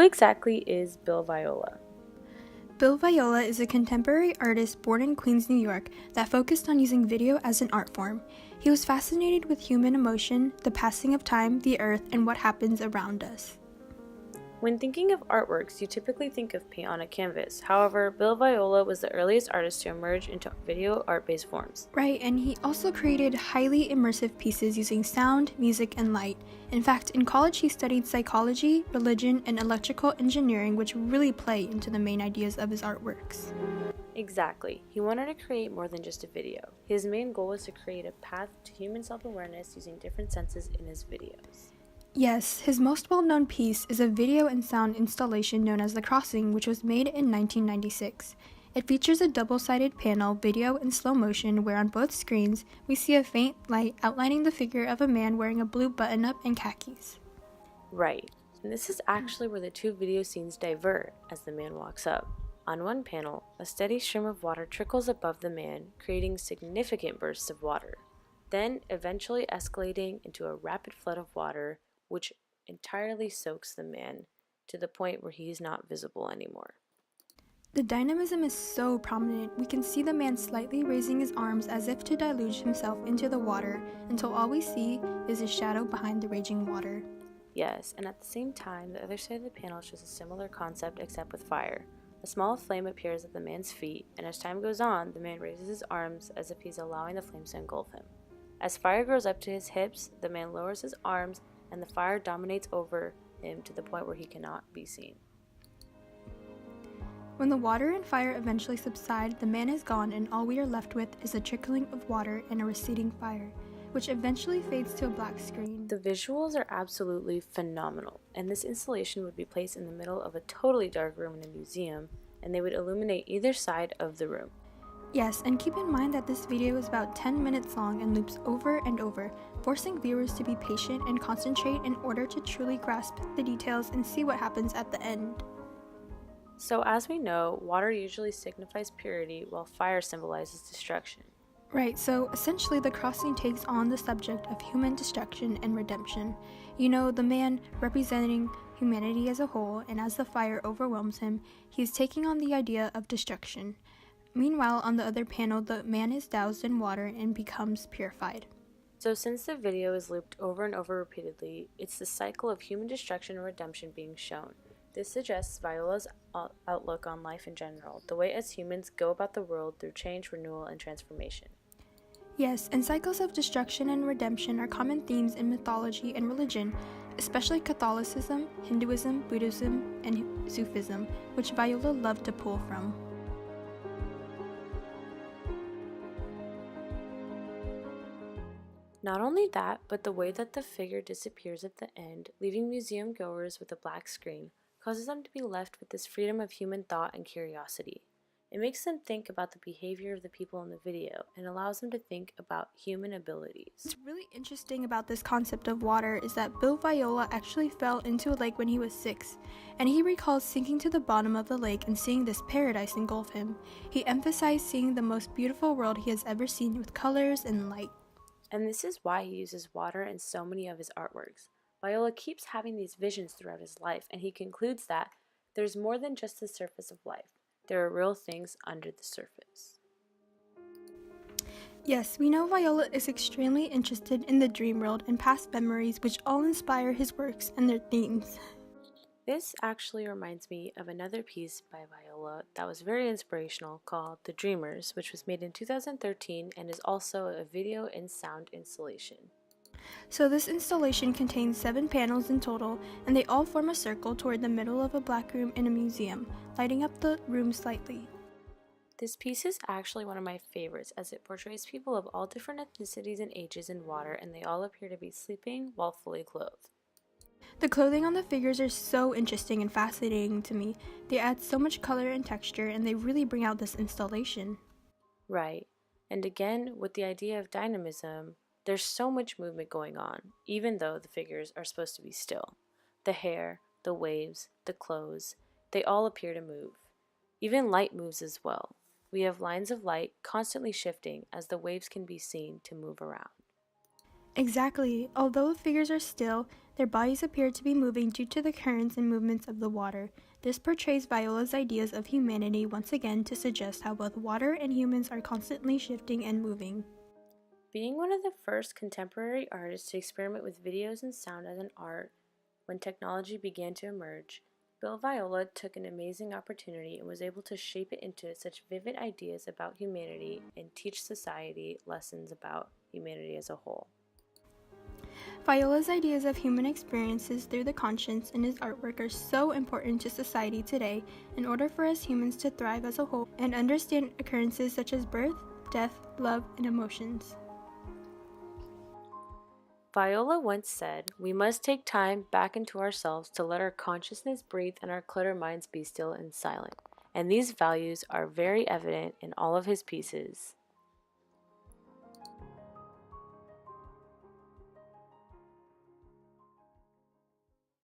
exactly is Bill Viola? Bill Viola is a contemporary artist born in Queens, New York, that focused on using video as an art form. He was fascinated with human emotion, the passing of time, the earth, and what happens around us. When thinking of artworks, you typically think of paint on a canvas. However, Bill Viola was the earliest artist to emerge into video art-based forms. Right, and he also created highly immersive pieces using sound, music, and light. In fact, in college he studied psychology, religion, and electrical engineering, which really play into the main ideas of his artworks. Exactly. He wanted to create more than just a video. His main goal was to create a path to human self-awareness using different senses in his videos. Yes, his most well-known piece is a video and sound installation known as The Crossing, which was made in 1996. It features a double-sided panel, video in slow motion, where on both screens we see a faint light outlining the figure of a man wearing a blue button-up and khakis. Right. And this is actually where the two video scenes divert as the man walks up. On one panel, a steady stream of water trickles above the man, creating significant bursts of water, then eventually escalating into a rapid flood of water, which entirely soaks the man to the point where he is not visible anymore. The dynamism is so prominent, we can see the man slightly raising his arms as if to deluge himself into the water, until all we see is his shadow behind the raging water. Yes, and at the same time, the other side of the panel shows a similar concept except with fire. A small flame appears at the man's feet, and as time goes on, the man raises his arms as if he's allowing the flames to engulf him. As fire grows up to his hips, the man lowers his arms, and the fire dominates over him to the point where he cannot be seen. When the water and fire eventually subside, the man is gone, and all we are left with is a trickling of water and a receding fire, which eventually fades to a black screen. The visuals are absolutely phenomenal, and this installation would be placed in the middle of a totally dark room in a museum, and they would illuminate either side of the room. Yes, and keep in mind that this video is about 10 minutes long and loops over and over, forcing viewers to be patient and concentrate in order to truly grasp the details and see what happens at the end. So as we know, water usually signifies purity while fire symbolizes destruction. Right, so essentially The Crossing takes on the subject of human destruction and redemption. You know, the man representing humanity as a whole, and as the fire overwhelms him, he is taking on the idea of destruction. Meanwhile, on the other panel, the man is doused in water and becomes purified. So since the video is looped over and over repeatedly, it's the cycle of human destruction and redemption being shown. This suggests Viola's outlook on life in general, the way as humans go about the world through change, renewal, and transformation. Yes, and cycles of destruction and redemption are common themes in mythology and religion, especially Catholicism, Hinduism, Buddhism, and Sufism, which Viola loved to pull from. Not only that, but the way that the figure disappears at the end, leaving museum goers with a black screen, causes them to be left with this freedom of human thought and curiosity. It makes them think about the behavior of the people in the video and allows them to think about human abilities. What's really interesting about this concept of water is that Bill Viola actually fell into a lake when he was 6, and he recalls sinking to the bottom of the lake and seeing this paradise engulf him. He emphasized seeing the most beautiful world he has ever seen with colors and light. And this is why he uses water in so many of his artworks. Viola keeps having these visions throughout his life, and he concludes that there's more than just the surface of life. There are real things under the surface. Yes, we know Viola is extremely interested in the dream world and past memories, which all inspire his works and their themes. This actually reminds me of another piece by Viola that was very inspirational called The Dreamers, which was made in 2013 and is also a video and sound installation. So this installation contains 7 panels in total, and they all form a circle toward the middle of a black room in a museum, lighting up the room slightly. This piece is actually one of my favorites as it portrays people of all different ethnicities and ages in water, and they all appear to be sleeping while fully clothed. The clothing on the figures are so interesting and fascinating to me. They add so much color and texture, and they really bring out this installation. Right, and again, with the idea of dynamism, there's so much movement going on, even though the figures are supposed to be still. The hair, the waves, the clothes, they all appear to move. Even light moves as well. We have lines of light constantly shifting as the waves can be seen to move around. Exactly. Although the figures are still, Their bodies appear to be moving due to the currents and movements of the water. This portrays Viola's ideas of humanity once again to suggest how both water and humans are constantly shifting and moving. Being one of the first contemporary artists to experiment with videos and sound as an art when technology began to emerge, Viola took an amazing opportunity and was able to shape it into such vivid ideas about humanity and teach society lessons about humanity as a whole. Viola's ideas of human experiences through the conscience in his artwork are so important to society today in order for us humans to thrive as a whole and understand occurrences such as birth, death, love, and emotions. Viola once said, "We must take time back into ourselves to let our consciousness breathe and our cluttered minds be still and silent." And these values are very evident in all of his pieces.